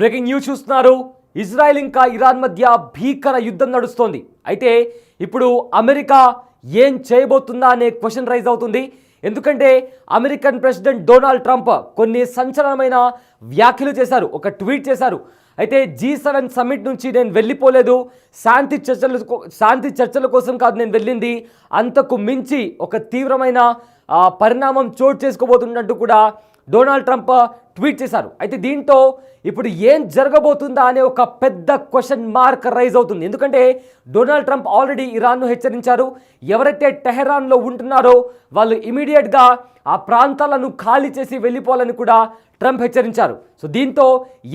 Breaking news చూస్తున్నారు. Israel ఇంకా Iran మధ్య భీకర యుద్ధం నడుస్తోంది. అయితే ఇప్పుడు అమెరికా ఏం చేయబోతుందా అనే క్వశ్చన్ రైజ్ అవుతుంది. ఎందుకంటే అమెరికన్ ప్రెసిడెంట్ డొనాల్డ్ ట్రంప్ కొన్ని సంచలనమైన వ్యాఖ్యలు చేశారు, ఒక ట్వీట్ చేశారు. అయితే G7 సమ్మిట్ నుంచి నేను వెళ్ళిపోలేదు, శాంతి చర్చల కోసం కాదు నేను వెళ్ళింది, అంతకు మించి ఒక తీవ్రమైన పరిణామం చోటు చేసుకోబోతున్నట్టు కూడా డొనాల్డ్ ట్రంప్ ట్వీట్ చేశారు. అయితే దీంతో ఇప్పుడు ఏం జరగబోతుందా అనే ఒక పెద్ద క్వశ్చన్ మార్క్ రైజ్ అవుతుంది. ఎందుకంటే డొనాల్డ్ ట్రంప్ ఆల్రెడీ ఇరాన్ను హెచ్చరించారు. ఎవరైతే టెహరాన్లో ఉంటున్నారో వాళ్ళు ఇమీడియట్గా ఆ ప్రాంతాలను ఖాళీ చేసి వెళ్ళిపోవాలని కూడా ట్రంప్ హెచ్చరించారు. సో దీంతో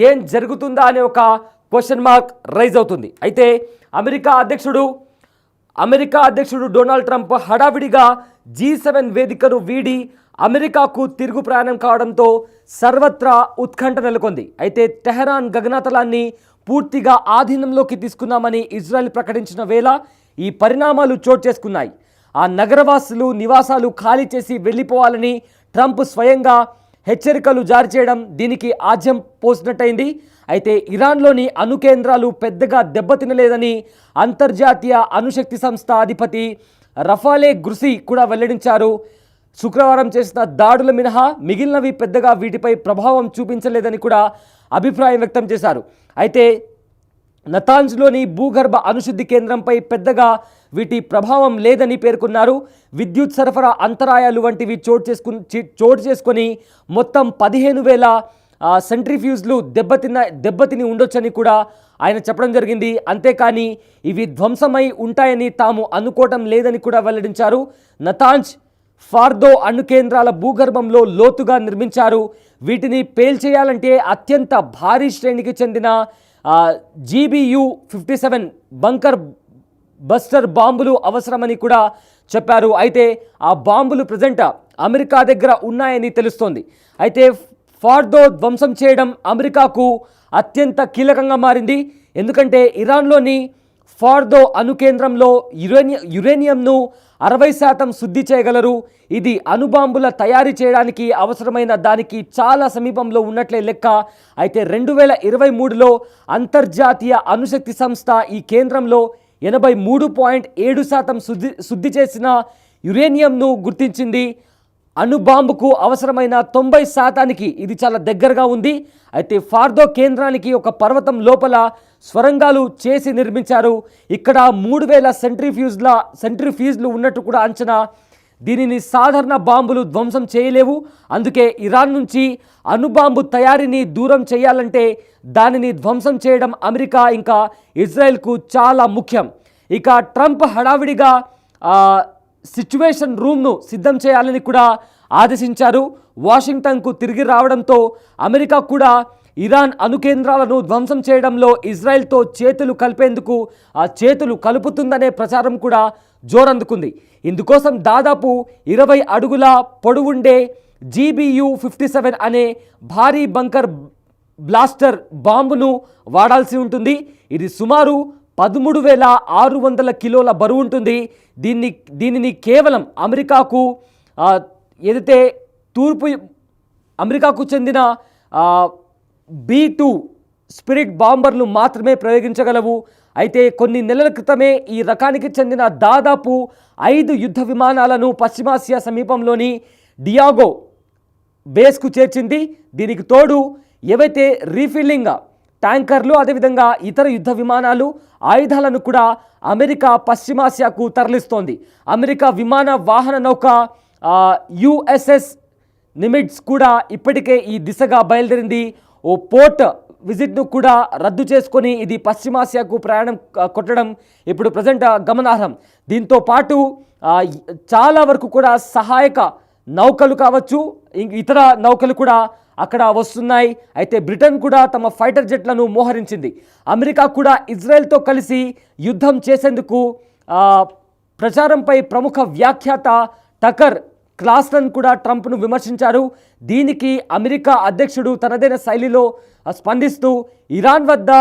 ఏం జరుగుతుందా అనే ఒక క్వశ్చన్ మార్క్ రైజ్ అవుతుంది. అయితే అమెరికా అధ్యక్షుడు డొనాల్డ్ ట్రంప్ హడావిడిగా G7 వేదికను వీడి అమెరికాకు తిరుగు ప్రయాణం కావడంతో సర్వత్రా ఉత్కంఠ నెలకొంది. అయితే టెహరాన్ గగనతలాన్ని పూర్తిగా ఆధీనంలోకి తీసుకున్నామని ఇజ్రాయెల్ ప్రకటించిన వేళ ఈ పరిణామాలు చోటు చేసుకున్నాయి. ఆ నగరవాసులు నివాసాలు ఖాళీ చేసి వెళ్ళిపోవాలని ట్రంప్ స్వయంగా హెచ్చరికలు జారీ చేయడం దీనికి ఆజ్యం పోసినట్టయింది. అయితే ఇరాన్లోని అణు కేంద్రాలు పెద్దగా దెబ్బతినలేదని అంతర్జాతీయ అణుశక్తి సంస్థ అధిపతి రఫాలే గ్రుసి కూడా వెల్లడించారు. శుక్రవారం చేసిన దాడుల మినహా మిగిలినవి పెద్దగా వీటిపై ప్రభావం చూపించలేదని కూడా అభిప్రాయం వ్యక్తం చేశారు. అయితే నతాంజ్లోని భూగర్భ అణుశుద్ధి కేంద్రంపై పెద్దగా వీటి ప్రభావం లేదని పేర్కొన్నారు. విద్యుత్ సరఫరా అంతరాయాలు వంటివి చోటు చేసుకొని మొత్తం 15,000 సెంట్రిఫ్యూజ్లు దెబ్బతిని ఉండొచ్చని కూడా ఆయన చెప్పడం జరిగింది. అంతేకాని ఇవి ధ్వంసమై ఉంటాయని తాము అనుకోవటం లేదని కూడా వెల్లడించారు. నతాంజ్ ఫార్దో అణు కేంద్రాల భూగర్భంలో లోతుగా నిర్మించారు. వీటిని పేల్చేయాలంటే అత్యంత భారీ శ్రేణికి చెందిన GBU-57 బంకర్ బస్టర్ బాంబులు అవసరమని కూడా చెప్పారు. అయితే ఆ బాంబులు ప్రజెంట్ అమెరికా దగ్గర ఉన్నాయని తెలుస్తోంది. అయితే ఫార్దో ధ్వంసం చేయడం అమెరికాకు అత్యంత కీలకంగా మారింది. ఎందుకంటే ఇరాన్లోని ఫార్దో అణు కేంద్రంలో యురేనియంను 60% శుద్ధి చేయగలరు. ఇది అణుబాంబుల తయారీ చేయడానికి అవసరమైన దానికి చాలా సమీపంలో ఉన్నట్లే లెక్క. అయితే 2023లో అంతర్జాతీయ అణుశక్తి సంస్థ ఈ కేంద్రంలో 83.7% శుద్ధి చేసిన యురేనియంను గుర్తించింది. అణుబాంబుకు అవసరమైన 90%కి ఇది చాలా దగ్గరగా ఉంది. అయితే ఫార్దో కేంద్రానికి ఒక పర్వతం లోపల స్వరంగాలు చేసి నిర్మించారు. ఇక్కడ 3,000 సెంట్రిఫ్యూజ్లు ఉన్నట్టు కూడా అంచనా. దీనిని సాధారణ బాంబులు ధ్వంసం చేయలేవు. అందుకే ఇరాన్ నుంచి అణుబాంబు తయారీని దూరం చేయాలంటే దానిని ధ్వంసం చేయడం అమెరికా ఇంకా ఇజ్రాయెల్కు చాలా ముఖ్యం. ఇక ట్రంప్ హడావిడిగా సిచ్యువేషన్ రూమ్ను సిద్ధం చేయాలని కూడా ఆదేశించారు. వాషింగ్టన్కు తిరిగి రావడంతో అమెరికా కూడా ఇరాన్ అణు కేంద్రాలను ధ్వంసం చేయడంలో ఇజ్రాయెల్తో చేతులు కలుపుతుందనే ప్రచారం కూడా జోరందుకుంది. ఇందుకోసం దాదాపు 20 అడుగుల పొడవుండే GBU-57 అనే భారీ బంకర్ బ్లాస్టర్ బాంబును వాడాల్సి ఉంటుంది. ఇది సుమారు 13,600 కిలోల బరువు ఉంటుంది. దీనిని కేవలం అమెరికాకు చెందిన B-2 స్పిరిట్ బాంబర్లు మాత్రమే ప్రయోగించగలవు. అయితే కొన్ని నెలల క్రితమే ఈ రకానికి చెందిన దాదాపు 5 యుద్ధ విమానాలను పశ్చిమాసియా సమీపంలోని డియాగో బేస్కు చేర్చింది. దీనికి తోడు ఏవైతే రీఫిల్లింగ్ ట్యాంకర్లు అదేవిధంగా ఇతర యుద్ధ విమానాలు ఆయుధాలను కూడా అమెరికా పశ్చిమాసియాకు తరలిస్తోంది. అమెరికా విమాన వాహన నౌక USS నిమిట్జ్ కూడా ఇప్పటికే ఈ దిశగా బయలుదేరింది. ఓ పోర్ట్ విజిట్ను కూడా రద్దు చేసుకొని ఇది పశ్చిమాసియాకు ప్రయాణం కొట్టడం ఇప్పుడు ప్రజెంట్ గమనార్హం. దీంతో పాటు చాలా వరకు కూడా సహాయక నౌకలు కావచ్చు, ఇతర నౌకలు కూడా అక్కడ వస్తున్నాయి. అయితే బ్రిటన్ కూడా తమ ఫైటర్ జెట్లను మోహరించింది. అమెరికా కూడా ఇజ్రాయెల్తో కలిసి యుద్ధం చేసేందుకు ప్రచారంపై ప్రముఖ వ్యాఖ్యాత టకర్ క్లాస్టన్ కూడా ట్రంప్ను విమర్శించారు. దీనికి అమెరికా అధ్యక్షుడు తనదైన శైలిలో స్పందిస్తూ ఇరాన్ వద్ద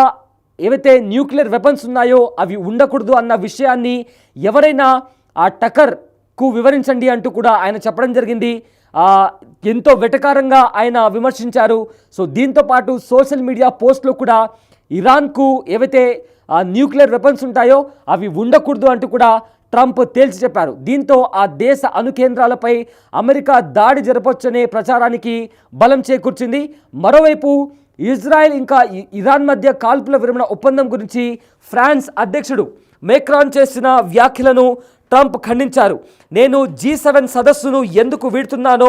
ఏవైతే న్యూక్లియర్ వెపన్స్ ఉన్నాయో అవి ఉండకూడదు అన్న విషయాన్ని ఎవరైనా ఆ టకర్కు వివరించండి అంటూ కూడా ఆయన చెప్పడం జరిగింది. ఎంతో వెటకారంగా ఆయన విమర్శించారు. సో దీంతో పాటు సోషల్ మీడియా పోస్ట్లో కూడా ఇరాన్కు ఏవైతే న్యూక్లియర్ వెపన్స్ ఉంటాయో అవి ఉండకూడదు అంటూ కూడా ట్రంప్ తేల్చి చెప్పారు. దీంతో ఆ దేశ అణుకేంద్రాలపై అమెరికా దాడి జరపొచ్చనే ప్రచారానికి బలం చేకూర్చింది. మరోవైపు ఇజ్రాయెల్ ఇంకా ఇరాన్ మధ్య కాల్పుల విరమణ ఒప్పందం గురించి ఫ్రాన్స్ అధ్యక్షుడు మేక్రాన్ చేసిన వ్యాఖ్యలను ట్రంప్ ఖండించారు. నేను G7 సదస్సును ఎందుకు వీడుతున్నానో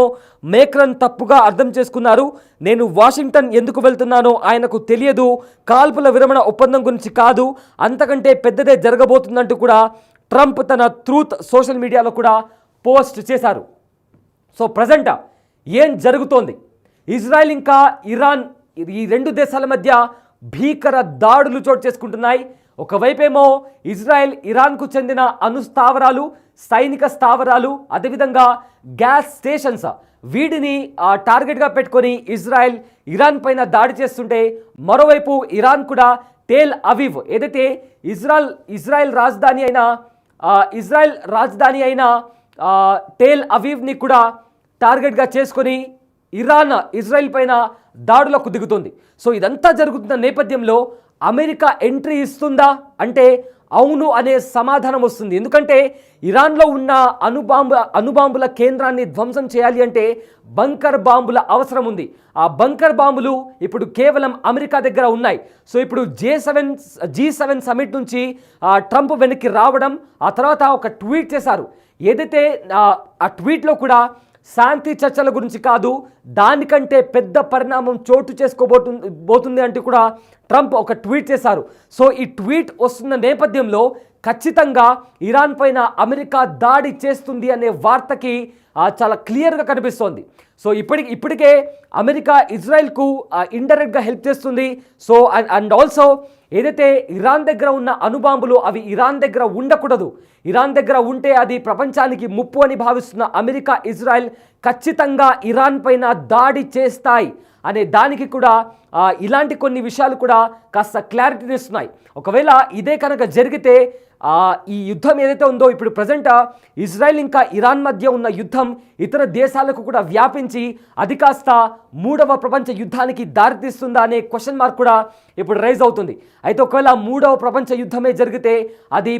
మేక్రాన్ తప్పుగా అర్థం చేసుకున్నారు. నేను వాషింగ్టన్ ఎందుకు వెళ్తున్నానో ఆయనకు తెలియదు. కాల్పుల విరమణ ఒప్పందం గురించి కాదు, అంతకంటే పెద్దదే జరగబోతుందంటూ కూడా ట్రంప్ తన ట్రూత్ సోషల్ మీడియాలో కూడా పోస్ట్ చేశారు. సో ప్రజెంట్ ఏం జరుగుతోంది? ఇజ్రాయెల్ ఇంకా ఇరాన్ ఈ రెండు దేశాల మధ్య భీకర దాడులు చోటు చేసుకుంటున్నాయి. ఒకవైపేమో ఇజ్రాయెల్ ఇరాన్కు చెందిన అణుస్థావరాలు, సైనిక స్థావరాలు, అదేవిధంగా గ్యాస్ స్టేషన్స్ వీటిని టార్గెట్గా పెట్టుకొని ఇజ్రాయెల్ ఇరాన్ పైన దాడి చేస్తుంటే, మరోవైపు ఇరాన్ కూడా టేల్ అవీవ్ ఏదైతే ఇజ్రాయెల్ రాజధాని అయిన టేల్ అవీవ్ని కూడా టార్గెట్గా చేసుకొని ఇజ్రాయెల్ పైన దాడులకు దిగుతుంది. సో ఇదంతా జరుగుతున్న నేపథ్యంలో అమెరికా ఎంట్రీ ఇస్తుందా అంటే అవును అనే సమాధానం వస్తుంది. ఎందుకంటే ఇరాన్లో ఉన్న అణుబాంబుల కేంద్రాన్ని ధ్వంసం చేయాలి అంటే బంకర్ బాంబుల అవసరం ఉంది. ఆ బంకర్ బాంబులు ఇప్పుడు కేవలం అమెరికా దగ్గర ఉన్నాయి. సో ఇప్పుడు G7 సమిట్ నుంచి ట్రంప్ వెనక్కి రావడం, ఆ తర్వాత ఒక ట్వీట్ చేశారు. ఏదైతే ఆ ట్వీట్లో కూడా శాంతి చర్చల గురించి కాదు, దానికంటే పెద్ద పరిణామం చోటు చేసుకోబోతుంది అంటూ కూడా ట్రంప్ ఒక ట్వీట్ చేశారు. సో ఈ ట్వీట్ వస్తున్న నేపథ్యంలో ఖచ్చితంగా ఇరాన్ పైన అమెరికా దాడి చేస్తుంది అనే వార్తకి చాలా క్లియర్గా కనిపిస్తోంది. సో ఇప్పటికే అమెరికా ఇజ్రాయెల్కు ఇండైరెక్ట్గా హెల్ప్ చేస్తుంది. సో అండ్ ఆల్సో ఏదైతే ఇరాన్ దగ్గర ఉన్న అణుబాంబులు అవి ఇరాన్ దగ్గర ఉండకూడదు, ఇరాన్ దగ్గర ఉంటే అది ప్రపంచానికి ముప్పు అని భావిస్తున్న అమెరికా, ఇజ్రాయెల్ ఖచ్చితంగా ఇరాన్ పైన దాడి చేస్తాయి అనే దానికి కూడా ఇలాంటి కొన్ని విషయాలు కూడా కాస్త క్లారిటీని ఇస్తున్నాయి. ఒకవేళ ఇదే కనుక జరిగితే ఈ యుద్ధం ఏదైతే ఉందో ఇప్పుడు ప్రజెంట్ ఇజ్రాయెల్ ఇంకా ఇరాన్ మధ్య ఉన్న యుద్ధం ఇతర దేశాలకు కూడా వ్యాపించి అది కాస్త మూడవ ప్రపంచ యుద్ధానికి దారితీస్తుందా అనే క్వశ్చన్ మార్క్ కూడా ఇప్పుడు రైజ్ అవుతుంది. అయితే ఒకవేళ మూడవ ప్రపంచ యుద్ధమే జరిగితే అది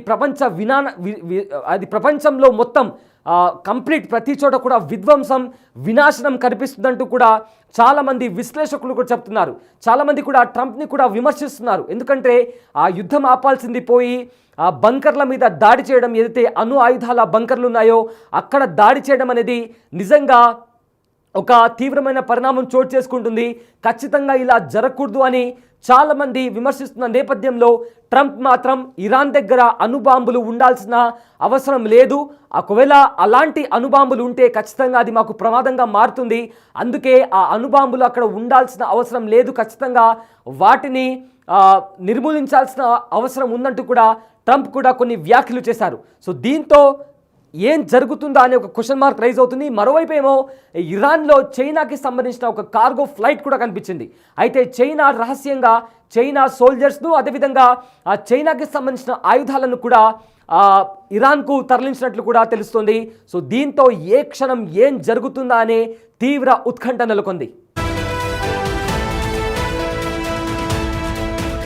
ప్రపంచంలో మొత్తం కంప్లీట్ ప్రతి చోట కూడా విధ్వంసం, వినాశనం కనిపిస్తుందంటూ కూడా చాలామంది విశ్లేషకులు కూడా చెప్తున్నారు. చాలామంది కూడా ట్రంప్ని కూడా విమర్శిస్తున్నారు. ఎందుకంటే ఆ యుద్ధం ఆపాల్సింది పోయి ఆ బంకర్ల మీద దాడి చేయడం, ఏదైతే అణు ఆయుధాల బంకర్లు ఉన్నాయో అక్కడ దాడి చేయడం అనేది నిజంగా ఒక తీవ్రమైన పరిణామం చోటు చేసుకుంటుంది. ఖచ్చితంగా ఇలా జరగకూడదు అని చాలామంది విమర్శిస్తున్న నేపథ్యంలో ట్రంప్ మాత్రం ఇరాన్ దగ్గర అణుబాంబులు ఉండాల్సిన అవసరం లేదు, ఒకవేళ అలాంటి అణుబాంబులు ఉంటే ఖచ్చితంగా అది మాకు ప్రమాదంగా మారుతుంది, అందుకే ఆ అణుబాంబులు అక్కడ ఉండాల్సిన అవసరం లేదు, ఖచ్చితంగా వాటిని నిర్మూలించాల్సిన అవసరం ఉందంటూ కూడా ట్రంప్ కూడా కొన్ని వ్యాఖ్యలు చేశారు. సో దీంతో ఏం జరుగుతుందా అనే ఒక క్వశ్చన్ మార్క్ రైజ్ అవుతుంది. మరోవైపు ఏమో ఇరాన్లో చైనాకి సంబంధించిన ఒక కార్గో ఫ్లైట్ కూడా కనిపించింది. అయితే చైనా రహస్యంగా చైనా సోల్జర్స్ను, అదేవిధంగా ఆ చైనాకి సంబంధించిన ఆయుధాలను కూడా ఇరాన్కు తరలించినట్లు కూడా తెలుస్తుంది. సో దీంతో ఏ క్షణం ఏం జరుగుతుందా అనే తీవ్ర ఉత్కంఠ నెలకొంది.